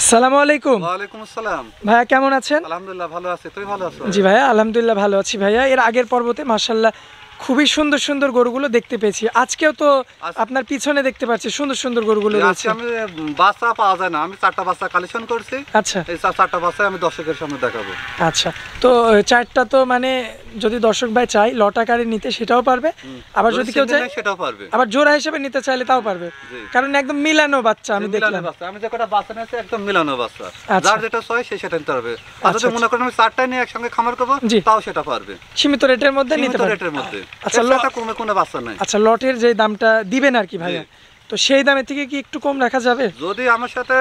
আসসালামু আলাইকুম। ওয়ালাইকুম আসসালাম। ভাইয়া কেমন আছেন? আলহামদুলিল্লাহ ভালো আছি, তুই ভালো আছো? জি ভাইয়া আলহামদুলিল্লাহ ভালো আছি ভাইয়া। এর আগের পর্বতে মাশাআল্লাহ খুবই সুন্দর সুন্দর গরুগুলো দেখতে পেয়েছি। আজকেও তো আপনার পিছনে দেখতে পাচ্ছি সুন্দর সুন্দর গরুগুলো রয়েছে। আমি বাচ্চা পাওয়া যায় না, আমি 4টা বাচ্চা কালেকশন করছি। আচ্ছা, এই 4টা বাচ্চা আমি দর্শকের সামনে দেখাবো। আচ্ছা, তো চারটা তো মানে যদি দর্শক ভাই চাই লট আকারে নিতে সেটাও পারবে, আবার যদি কেউ চায় সেটাও পারবে, আবার জোড়া হিসেবে নিতে চাইলে তাও পারবে, কারণ একদম মিলানো বাচ্চা আমি দেখলাম। আমি যে কটা বাচ্চা নিয়েছি একদম মিলানো বাচ্চা, যার যেটা চাই সে সেটা নিতে পারবে। আর যদি মনে করেন আমি 4টা নিয়ে একসঙ্গে খামার করবো তাও সেটা পারবে, সীমিত রেটের মধ্যে নিতে পারবে। রেটের মধ্যে। আচ্ছা, লটটা কমে কোনো বাচ্চা নাই। আচ্ছা, লটের যে দামটা দিবেন আর কি ভাইয়া, তো সেই দামের থেকে কি একটু কম রাখা যাবে? যদি আমার সাথে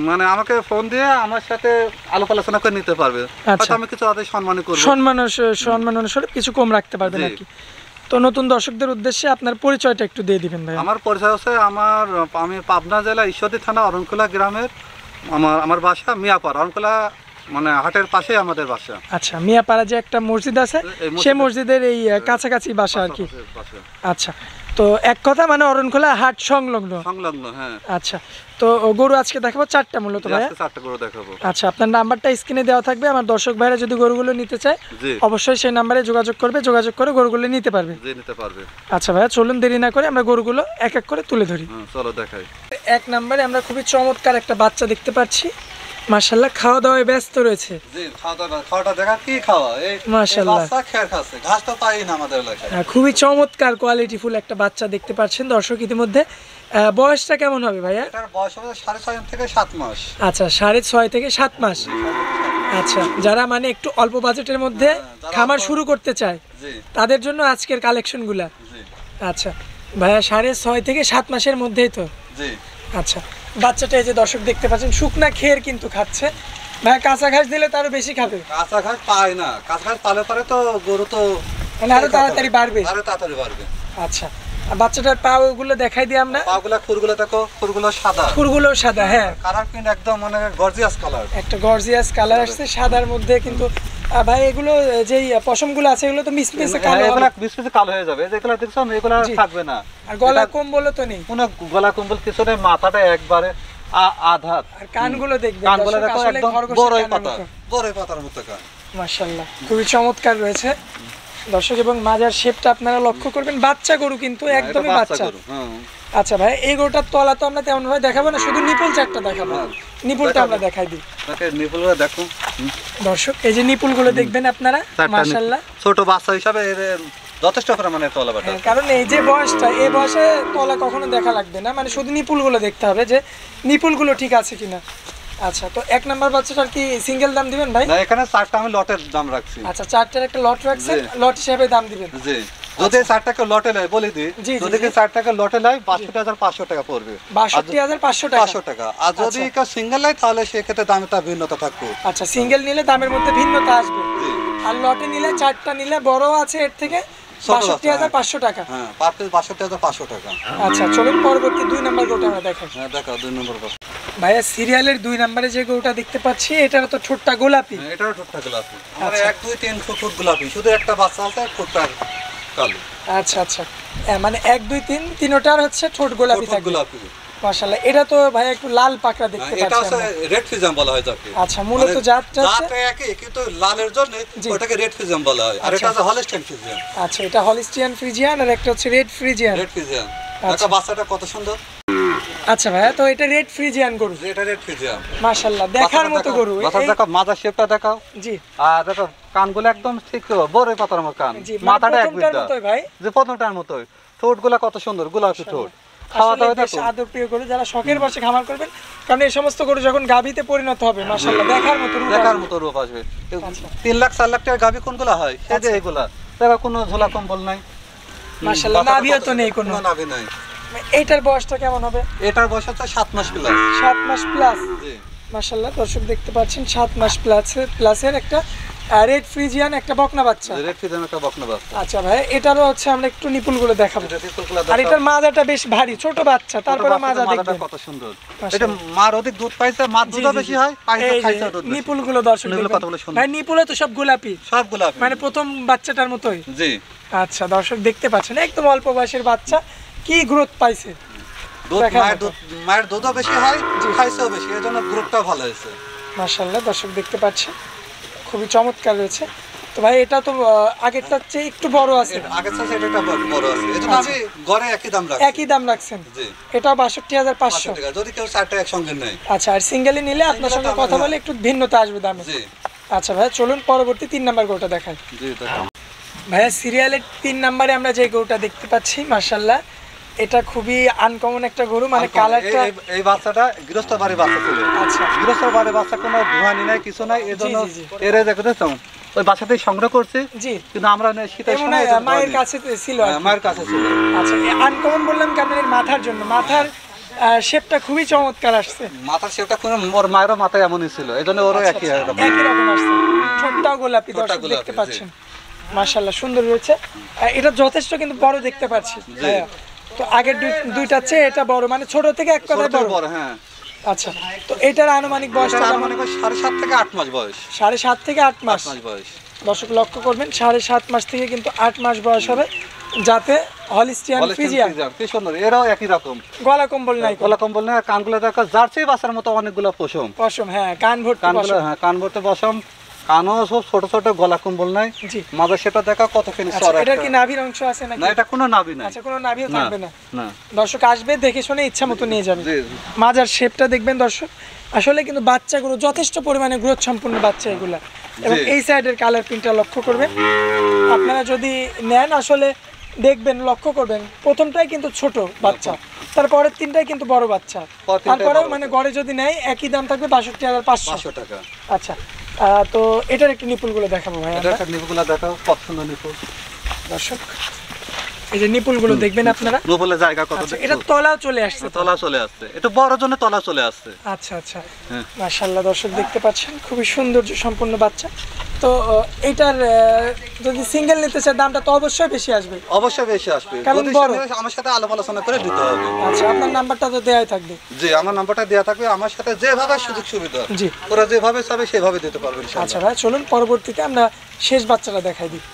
মানে আমাকে ফোন দিয়ে আমার সাথে আলাপ আলোচনা করে নিতে পারবে, হয়তো আমি কিছু আদেশ সম্মানই করব, সম্মান অনুসারে কিছু কম রাখতে পারবেন আর কি। তো নতুন দর্শকদের উদ্দেশ্যে আপনার পরিচয়টা একটু দিয়ে দিবেন ভাই। আমার পরিচয় হচ্ছে আমি পাবনা জেলা ঈশ্বরদী থানা অরণখোলা গ্রামের আমার বাসা মিয়াপাড়া, অরণখোলা মানে হাটের পাশেই আমাদের বাসা। আচ্ছা, মিয়াপাড়া যে একটা মসজিদ আছে সেই মসজিদের এই কাছাকাছি বাসা আর কি। আচ্ছা, তো এক কথা মানে অরণখোলা হাট সংলগ্ন। হ্যাঁ। আচ্ছা, তো গরু আজকে দেখাবো 4টা মূলত ভাইয়া। 4টা গরু দেখাবো। আচ্ছা, আপনার নাম্বারটা স্ক্রিনে দেওয়া থাকবে, আমার দর্শক ভাইরা যদি গরুগুলো নিতে চায় অবশ্যই সেই নাম্বারে যোগাযোগ করবে, যোগাযোগ করে গরুগুলো নিতে পারবে। আচ্ছা ভাইয়া, চলুন দেরি না করে আমরা গরুগুলো এক এক করে তুলে ধরি। চলো দেখাই। এক নম্বরে আমরা খুবই চমৎকার একটা বাচ্চা দেখতে পাচ্ছি, মাশাআল্লাহ খাওয়া দাওয়ায় ব্যস্ত রয়েছে। জি, খাওয়াটা দেখা কি খাওয়া, এই মাশাআল্লাহ বাচ্চা খের খাচ্ছে, ঘাস তো পাই না আমাদের এলাকায়। খুবই চমৎকার কোয়ালিটিফুল একটা বাচ্চা দেখতে পাচ্ছেন দর্শক। ইতিমধ্যে বয়সটা কেমন হবে ভাইয়া? এটার বয়স হবে 6.5 থেকে 7 মাস। আচ্ছা, 6.5 থেকে 7 মাস। আচ্ছা, যারা মানে একটু অল্প বাজেটের মধ্যে খামার শুরু করতে চায় তাদের জন্য আজকের কালেকশনগুলা। আচ্ছা ভাইয়া, 6.5 থেকে 7 মাসের মধ্যেই তো? জি। আচ্ছা, বাচ্চাটা এই যে দর্শক দেখতে পাচ্ছেন শুকনা খের কিন্তু খাচ্ছে ভাইয়া, কাঁচা ঘাস দিলে তারও বেশি খাবে। কাঁচা ঘাস পায় না, কাঁচা ঘাস পালে পরে তো গরু তো মানে আরো তাড়াতাড়ি বাড়বে। আচ্ছা, বাচ্চাটার পা গুলো দেখাই দিই আমরা। পাগুলা খুরগুলো দেখো, খুরগুলো সাদা। খুরগুলো সাদা, হ্যাঁ। কালার প্রিন্ট একদম মানে গর্জিয়াস কালার। একটা গর্জিয়াস কালার আসছে সাদার মধ্যে, কিন্তু ভাই এগুলো যেই পশমগুলো আছে এগুলো তো মিসমিসে কালো, এগুলো মিসমিসে কালো হয়ে যাবে। যেগুলো দেখছো এগুলো থাকবে না। আর গলা কম্বল তো নেই, কোনো গলা কম্বল কিছু নেই, মাথাটা একবারে আধা। আর কানগুলো দেখবেন, কানগুলো দেখো একদম বড়ই পাতার মতো কান। মাশাআল্লাহ খুবই চমৎকার রয়েছে দর্শক, এবং মাজার শেপটা আপনারা লক্ষ্য করবেন। বাচ্চা গরু কিন্তু একদমই বাচ্চা। আচ্ছা ভাই, এই গরুটার তলা তো আমরা তেমন ভাবে দেখাবো না, শুধু নিপুল চারটা দেখাবো। নিপুলটা আমরা দেখাই দিই। নিপুলগুলো দেখো দর্শক, এই যে নিপুলগুলো দেখবেন আপনারা, মাশাআল্লাহ ছোট বাচ্চা হিসাবে এর যথেষ্ট পরিমাণে তলা বাটা। কারণ এই যে বয়সটা, এই বয়সে তলা কখনো দেখা লাগবে না, মানে শুধু নিপুলগুলো দেখতে হবে যে নিপুলগুলো ঠিক আছে কিনা। আচ্ছা, তো এক নাম্বার বাচ্চাটার কি সিঙ্গেল দাম দিবেন ভাই? না, এখানে 4টা আমি লটের দাম রাখছি। আচ্ছা, 4টার একটা লট রাখছেন, লট হিসেবে দাম দিবেন। জি, যদি 4টাকে লটে লাই বলি দিই, যদি 4টাকে লটে লাই 62,500 টাকা পড়বে। 62,500 টাকা। আর যদি কেউ সিঙ্গেল লাই তাহলে সেক্ষেত্রে দামটা ভিন্নতা থাকবে। আচ্ছা, সিঙ্গেল নিলে দামের মধ্যে ভিন্নতা আসবে, আর লটে নিলে 4টা নিলে বড় আছে এর থেকে 62,500 টাকা। হ্যাঁ, 62,500 টাকা। আচ্ছা, চলুন পরবর্তী 2 নাম্বার গরুটা আমরা দেখাই। হ্যাঁ দেখাও 2 নম্বর গরু। ভাইয়া, সিরিয়ালের 2 নম্বরে যে গরুটা দেখতে পাচ্ছি এটার তো ঠোঁটটা গোলাপি। হ্যাঁ, এটারও ঠোঁটটা গোলাপি। মানে 1 2 3 ঠোঁট গোলাপি, শুধু একটা বাচ্চা আছে ঠোঁটটা কালো। আচ্ছা আচ্ছা, মানে 1 2 3 তিনটার হচ্ছে ঠোঁট গোলাপি থাকবে। গোলাপি। মাশাআল্লাহ, এটা তো ভাই একটু লাল পাকড়া দেখতে পাচ্ছি। এটা হচ্ছে রেড ফিজিয়াম বলা হয় যাকে। আচ্ছা, মূলত জাতটা একই, কিন্তু লালের জন্য ওটাকে রেড ফিজিয়াম বলা হয়, আর এটা হচ্ছে হলিস্টিয়ান ফিজিয়াম। আচ্ছা, এটা হলিস্টিয়ান ফ্রিজিয়ান আর একটা হচ্ছে রেড ফ্রিজিয়ান। এটা বাচ্চাটা কত সুন্দর। আচ্ছা ভাইয়া, তো এটা রেড ফ্রিজিয়ান গরু। এটা রেড ফিজিয়াম। মাশাআল্লাহ, দেখার মতো গরু। বাচ্চা দেখো, মাথার শেপটা দেখাও। জি। আর দেখো কানগুলো একদম ঠিক বড়ই পাতার মতো কান, মাথাটা এক বিন্দা ভাই, যে প্রথমটার মতোই। ঠোঁটগুলো কত সুন্দর গোলাপি ঠোঁট। খাওয়া দাওয়া দেখো, আদর প্রিয় গরু, যারা শখের বশে খামার করবেন, কারণ এই সমস্ত গরু যখন গাভীতে পরিণত হবে মাশাআল্লাহ দেখার মতো রূপ আসবে। 3 লাখ 4 লাখ টাকা গাভী কোনগুলো হয়, এই যে এগুলা দেখো, কোনো ঝোলা কম্বল নাই মাশাআল্লাহ, নাভিও তো নেই, কোনো নাভি নাই। এটার বয়সটা কেমন হবে? এটার বয়স হচ্ছে 7 মাস প্লাস। 7 মাস প্লাস। জি মাশাআল্লাহ, দর্শক দেখতে পাচ্ছেন 7 মাস প্লাসের একটা রেড ফ্রিজিয়ান একটা বকনা বাচ্চা। রেড ফ্রিজিয়ান একটা বকনা বাচ্চা। আচ্ছা ভাই, এটারও হচ্ছে আমরা একটু নিপুলগুলো দেখাবো। আর এটার মাজাটা বেশ ভারী, ছোট বাচ্চা, তারপরে মাজা দেখবেন কত সুন্দর। এটা মার অধিক দুধ পাইছে, মার দুধও বেশি হয়, পাইছে খাইছে দুধ বেশি। নিপুলগুলো দর্শক দেখবেন ভাই, নিপুলে তো সব গোলাপি, সব গোলাপি, মানে প্রথম বাচ্চাটার মতোই। জি। আচ্ছা দর্শক দেখতে পাচ্ছেন একদম অল্প বয়সের বাচ্চা, কি গ্রোথ পাইছে। মায়ের দুধও বেশি হয়, খাইছেও বেশি, এর জন্য গ্রোথটাও ভালো হয়েছে। মাশাআল্লাহ, দর্শক দেখতে পাচ্ছেন খুবই চমৎকার রয়েছে। তো ভাই এটা তো আগেরটার চেয়ে একটু বড় আছে, আগের চেয়ে এটা বড় আছে, এজন্য আমি গড়ে একই দাম রাখছি। একই দাম রাখছেন? জি। এটা 62,500 টাকা, যদি কেউ 4টা একসঙ্গে নেয়। আচ্ছা, আর সিঙ্গেলি নিলে আপনার সঙ্গে কথা বলে একটু ভিন্নতা আসবে দামে। জি। আচ্ছা ভাই, চলুন পরবর্তী 3 নাম্বার গরুটা দেখাই। জি দেখুন ভাইয়া, সিরিয়ালের 3 নম্বরে আমরা যে গরুটা দেখতে পাচ্ছি, মাশাআল্লাহ এটা খুবই আনকমন একটা গরু, মানে কালারটা। এই বাচ্চাটা গৃহস্থ বাড়ির বাচ্চা ছিল। আচ্ছা, গৃহস্থ বাড়ির বাচ্চা, কোনো ধোঁয়ানি নাই, কিছু নাই, এজন্য জি। এর দেখো ওই বাচ্চাতেই সংগ্রহ করছি। জি। কিন্তু আমরা শীতের সময় মায়ের কাছে ছিল আর কি। মায়ের কাছে ছিল। আচ্ছা, আনকমন বললাম কারণ এর মাথার জন্য, মাথার শেপটা খুবই চমৎকার আসছে। মাথার শেপটা কোনো, ওর মায়েরও মাথায় এমনই ছিল, এজন্য ওরও একই রকম। একই রকম আসছে, ঠোঁটটাও গোলাপি, ঠোঁটটা দর্শক গোলাপি, দেখতে জি। পাচ্ছেন। মাশাআল্লাহ, সুন্দর রয়েছে। এটা যথেষ্ট কিন্তু বড় দেখতে পাচ্ছি ভাইয়া। তো আগের দুইটার চেয়ে এটা বড়, মানে ছোট থেকে এক কথায় বড়। বড়, হ্যাঁ। আচ্ছা, তো এটার আনুমানিক বয়সটা কেমন? আনুমানিক 7.5 থেকে 8 মাস বয়স। 7.5 থেকে 8 মাস 8 মাস বয়স। দর্শক লক্ষ্য করবেন, 7.5 মাস থেকে কিন্তু 8 মাস বয়স হবে, যাতে হলিস্টিয়ান ফ্রিজিয়ান। কি সুন্দর, এরাও একই রকম, গলা কম্বল নাই, গলা কম্বল নেই, কানগুলো দেখো জার্সি বাচ্চার মতো অনেকগুলো পশম। পশম, হ্যাঁ, কান ভর্তি কানগুলো, পশম। হ্যাঁ, কান ভর্তি পশম, কানও সব ছোট ছোট, গলা কম্বল নাই। জি। মাঝে সেটা দেখা কতখানি আচ্ছা, চড়া। এটার কি নাভির অংশ আছে নাকি? না, এটা কোনো নাভি নাই। আচ্ছা, কোনো নাভিও থাকবে না। না। দর্শক আসবে, দেখে শুনে ইচ্ছা মতো নিয়ে যাবে। জি। মাজার শেপটা দেখবেন দর্শক, আসলে কিন্তু বাচ্চাগুলো যথেষ্ট পরিমাণে গ্রোথ সম্পূর্ণ বাচ্চা এগুলা। এবং জি। এই সাইডের কালার প্রিন্টটা লক্ষ্য করবেন, আপনারা যদি নেন আসলে দেখবেন, লক্ষ্য করবেন প্রথমটাই কিন্তু ছোট বাচ্চা, তারপরের 3টাই কিন্তু বড় বাচ্চা। তারপরেও মানে গড়ে যদি নেয় একই দাম থাকবে 62,500 টাকা। আচ্ছা, তো এটার একটু নিপুলগুলো দেখাবো ভাই আমরা। এটা নিপুলগুলো দেখাও, কত সুন্দর নিপুল। দর্শক এই যে নিপুলগুলো দেখবেন আপনারা, নিপুলের জায়গা কত। আচ্ছা, এটা তলাও চলে আসছে। তলা চলে আসছে, এটা বড় জন্য তলা চলে আসছে। আচ্ছা আচ্ছা, হ্যাঁ। মাশাআল্লাহ, দর্শক দেখতে পাচ্ছেন খুবই সৌন্দর্য সম্পন্ন বাচ্চা। তো এটার যদি সিঙ্গেল নিতে চায় দামটা তো অবশ্যই বেশি আসবে। অবশ্যই বেশি আসবে, কারণ যদি বড়। আমার সাথে আলাপ আলোচনা করে দিতে হবে। আচ্ছা, আপনার নাম্বারটা তো দেয়াই থাকবে। জি, আমার নাম্বারটা দেওয়া থাকবে, আমার সাথে যেভাবে সুযোগ সুবিধা, জি। ওরা যেভাবে চাবে সেভাবে দিতে পারবেন। আচ্ছা ভাই, চলুন পরবর্তীতে আমরা শেষ বাচ্চাটা দেখাই দিই।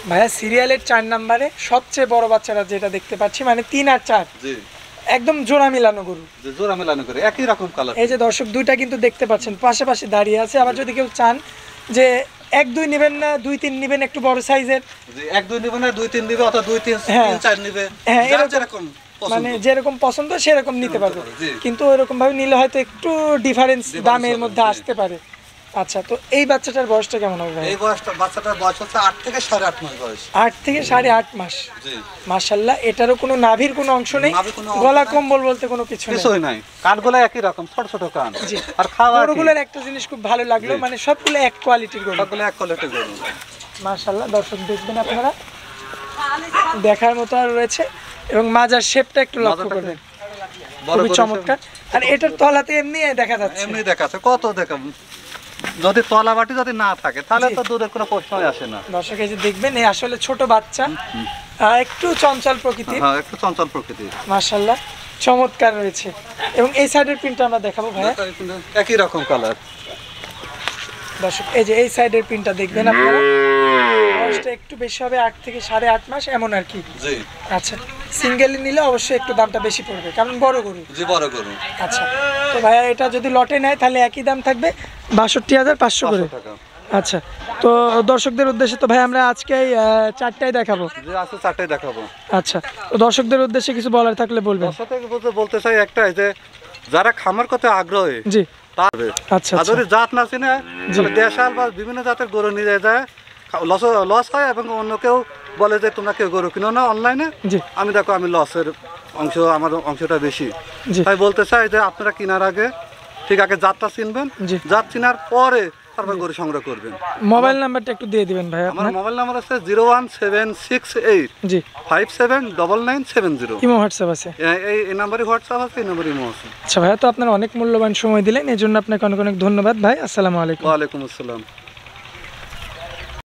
ভাইয়া, সিরিয়ালের 4 নম্বরে সবচেয়ে বড় বাচ্চাটা যেটা দেখতে পাচ্ছি, মানে 3 আর 4 জি, একদম জোড়া মিলানো গরু। যে জোড়া মেলানো করে একই রকম কালার। এই যে দর্শক দুইটা কিন্তু দেখতে পাচ্ছেন পাশাপাশি দাঁড়িয়ে আছে। আবার যদি কেউ চান যে 1-2 নেবেন না 2-3 নেবেন একটু বড় সাইজের, জি, 1-2 নিবে না 2-3 নিবে, অথবা 2-3-4 নিবে, হ্যাঁ, যার এরকম। যেরকম পছন্দ। মানে যেরকম পছন্দ সেরকম নিতে পারবে, জি। কিন্তু ওইরকম ভাবে নিলে হয়তো একটু ডিফারেন্স দামের হবে, মধ্যে জি। আসতে পারে। আচ্ছা, তো এই বাচ্চাটার বয়সটা কেমন হবে ভাই? এই বয়সটা, বাচ্চাটার বয়স হচ্ছে 8 থেকে 8.5 মাস বয়স। 8 থেকে 8.5 মাস। জি। মাশাআল্লাহ, এটারও কোনো নাভির কোনো অংশ নেই, নাভির কোনো অংশ গলা নাই। কম্বল বলতে কোনো কিছু নেই। কিছুই নাই, কানগুলো একই রকম, ছোট ছোট কান। জি। আর খাওয়া একই। গরুগুলোর একটা জিনিস খুব ভালো লাগলো, জি। মানে সবগুলো এক কোয়ালিটির গরু। সবগুলো এক কোয়ালিটির গরু। মাশাআল্লাহ, দর্শক দেখবেন আপনারা, দেখার মতো আর রয়েছে। এবং মাজার শেপটা একটু লক্ষ্য মাজাটা করবেন, বড় খুবই করে চমৎকার। আর এটার তলাতে এমনি দেখা যাচ্ছে। এমনি দেখাচ্ছে, কত দেখা, যদি তলা বাটি যদি না থাকে তাহলে জি। তো দুধের কোনো প্রশ্নই আসে না। দর্শক এই যে দেখবেন, এই আসলে ছোট বাচ্চা, একটু চঞ্চল প্রকৃতির, হ্যাঁ, একটু চঞ্চল প্রকৃতি। মাশাআল্লাহ চমৎকার রয়েছে। এবং এই সাইডের প্রিন্টটা আমরা দেখাবো ভাইয়া। একই রকম কালার। দর্শক এই যে এই সাইডের প্রিন্টটা দেখবেন আপনারা, বয়সটা একটু বেশি হবে, 8 থেকে 8.5 মাস এমন আর কি। জি। আচ্ছা, সিঙ্গেলি নিলে অবশ্যই একটু দামটা বেশি পড়বে, কারণ বড় গরু। জি, বড় গরু। আচ্ছা, তো ভাইয়া এটা যদি লটে নেয় তাহলে একই দাম থাকবে 62,500 করে। 500 টাকা। আচ্ছা, তো দর্শকদের উদ্দেশ্যে তো ভাই আমরা আজকে 4টাই দেখাবো। যে আছে 4টাই দেখাবো। আচ্ছা, তো দর্শকদের উদ্দেশ্যে কিছু বলার থাকলে বলবেন। তার সাথে বলতে চাই একটাই, যে যারা খামার করতে আগ্রহী জি। তার, আচ্ছা আর আচ্ছা, যদি জাত না চিনে, তাহলে দেশাল বা বিভিন্ন জাতের গরু নিয়ে যায়, লস হয়, এবং অন্য কেউ বলে যে তোমরা কেউ গরু কিনো না অনলাইনে। জি আমি দেখো, আমি লসের অংশ, আমার অংশটা বেশি। জি তাই বলতে চাই যে আপনারা কেনার আগে ঠিক আগে জাতটা চিনবেন, জি। জাত চিনার পরে তারপর গরু সংগ্রহ করবেন। মোবাইল নাম্বারটা একটু দিয়ে দিবেন ভাই আমার আপনার। মোবাইল নাম্বার আছে 01768 জি, 579970। ইমো হোয়াটসঅ্যাপ আছে। এই নাম্বারই হোয়াটসঅ্যাপ আছে, এই নাম্বারই ইমো আছে। আচ্ছা ভাইয়া, তো আপনার অনেক মূল্যবান সময় দিলেন, এই জন্য আপনাকে অনেক অনেক ধন্যবাদ ভাই। আসসালামু আলাইকুম। ওয়ালাইকুম আসসালাম।